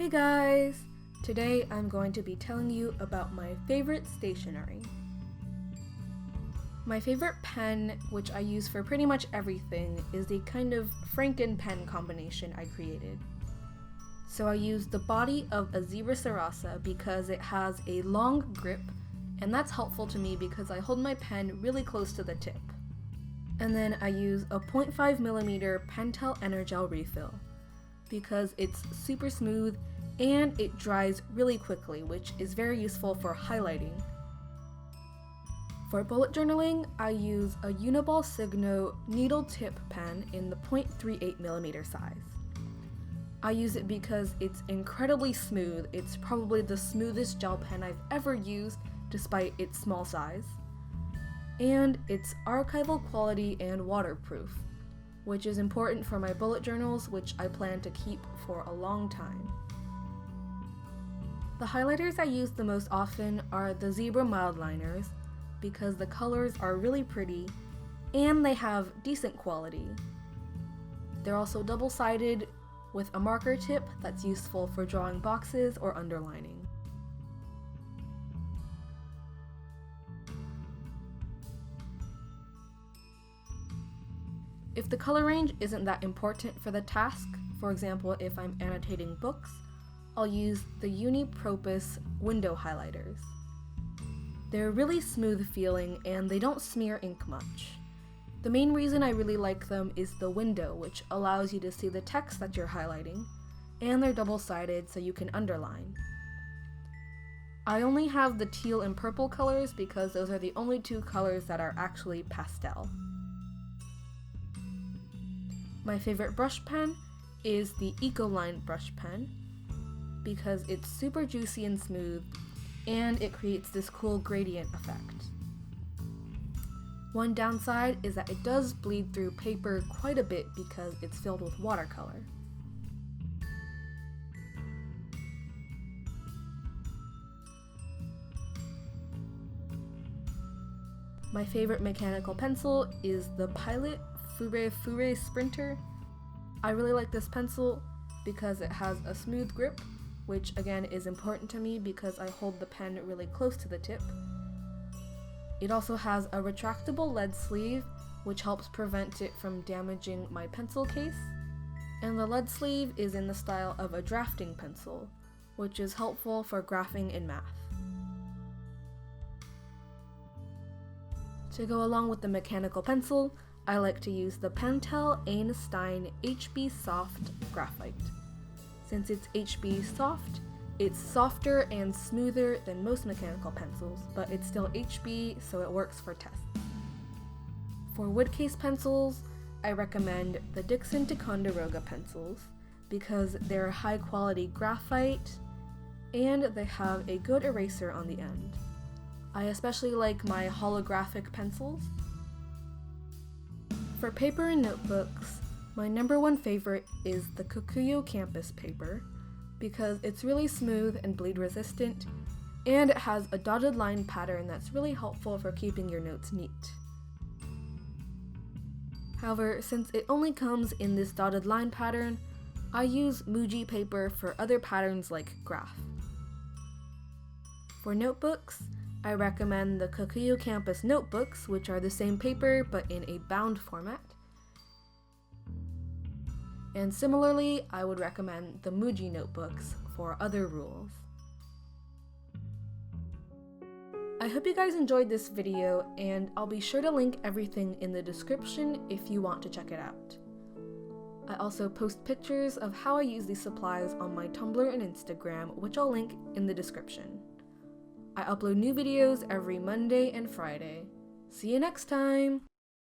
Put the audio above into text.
Hey guys! Today I'm going to be telling you about my favorite stationery. My favorite pen, which I use for pretty much everything, is the kind of Franken pen combination I created. So I used the body of a zebra sarasa because it has a long grip, and that's helpful to me because I hold my pen really close to the tip. And then I use a 0.5mm Pentel Energel refill because it's super smooth and it dries really quickly, which is very useful for highlighting. For bullet journaling, I use a Uniball Signo needle tip pen in the 0.38mm size. I use it because it's incredibly smooth. It's probably the smoothest gel pen I've ever used despite its small size. And it's archival quality and waterproof, which is important for my bullet journals, which I plan to keep for a long time. The highlighters I use the most often are the Zebra mild liners because the colors are really pretty and they have decent quality. They're also double-sided with a marker tip that's useful for drawing boxes or underlining. If the color range isn't that important for the task, for example if I'm annotating books, I'll use the Unipropus window highlighters. They're really smooth feeling and they don't smear ink much. The main reason I really like them is the window, which allows you to see the text that you're highlighting, and they're double-sided so you can underline. I only have the teal and purple colors because those are the only two colors that are actually pastel. My favorite brush pen is the Ecoline brush pen because it's super juicy and smooth and it creates this cool gradient effect. One downside is that it does bleed through paper quite a bit because it's filled with watercolor. My favorite mechanical pencil is the Pilot Fure Sprinter. I really like this pencil because it has a smooth grip, which again is important to me because I hold the pen really close to the tip. It also has a retractable lead sleeve, which helps prevent it from damaging my pencil case. And the lead sleeve is in the style of a drafting pencil, which is helpful for graphing in math. To go along with the mechanical pencil, I like to use the Pentel Einstein HB Soft Graphite. Since it's HB Soft, it's softer and smoother than most mechanical pencils, but it's still HB, so it works for tests. For wood case pencils, I recommend the Dixon Ticonderoga pencils because they're high quality graphite and they have a good eraser on the end. I especially like my holographic pencils. For paper and notebooks, my number one favorite is the Kikuyo Campus paper because it's really smooth and bleed resistant, and it has a dotted line pattern that's really helpful for keeping your notes neat. However, since it only comes in this dotted line pattern, I use Muji paper for other patterns like graph. For notebooks, I recommend the Kikuyo Campus notebooks, which are the same paper but in a bound format. And similarly, I would recommend the Muji notebooks for other rules. I hope you guys enjoyed this video, and I'll be sure to link everything in the description if you want to check it out. I also post pictures of how I use these supplies on my Tumblr and Instagram, which I'll link in the description. I upload new videos every Monday and Friday. See you next time!